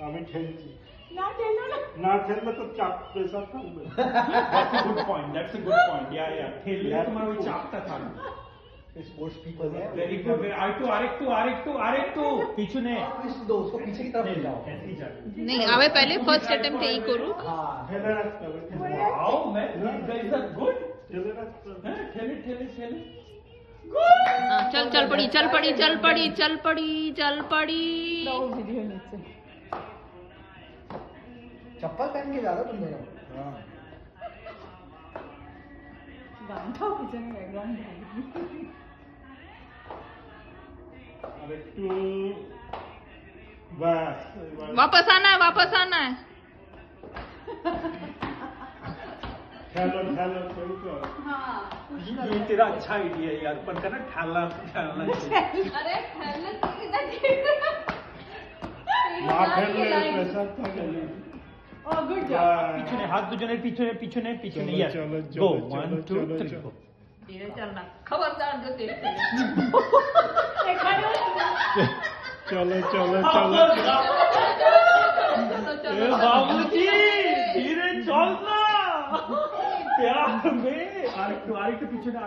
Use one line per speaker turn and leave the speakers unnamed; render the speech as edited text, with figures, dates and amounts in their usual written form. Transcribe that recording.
আমি ঠেলছি
না ঠেলো না।
না ঠেললে তো চাপ প্রেসার থাকবে
That's a good point. That's a good point. Yeah, yeah. ঠেললে তোমার ওই চাপটা থাকবে।
स्पोर्ट्स पीपल है
Very good. আরেকটু পিছনে।
ट्विस्ट दो उसको पीछे की तरफ ले जाओ
ऐसे ही जाके।
नहीं अबे पहले फर्स्ट अटेम्प्ट यही करूँ
हाँ
ঠেলে রাখতে হবে
Wow, man. You guys are good.
ঠেলে রাখতে হবে
হ্যাঁ, ঠেলে।
हाँ, चल चल पड़ी
দাও ভিডিও নিচ্ছে।
चप्पल पहन के जा रहे हो तुम दोनों
গানটাও পিছনে ব্যাকগ্রাউন্ড
আর একটু ব্যাস এবার
वापस आना है
খেলো সই তো
ये तेरा अच्छा आइडिया है यार, पर करना ठाला
अरे खेलने किधर
না খেললে প্রেসার থাকে
ও গুড জব।
পিছনে হাত দুজনের পিছনে
চলো,
yes
চলো,
go
চলো,
1 2
চলো,
3
চলো।
go
धीरे चलना खबरदार जो तेरे
এখানেও
চলো
ए बाबूजी धीरे चल ना प्यार में আরেকটু পিছনে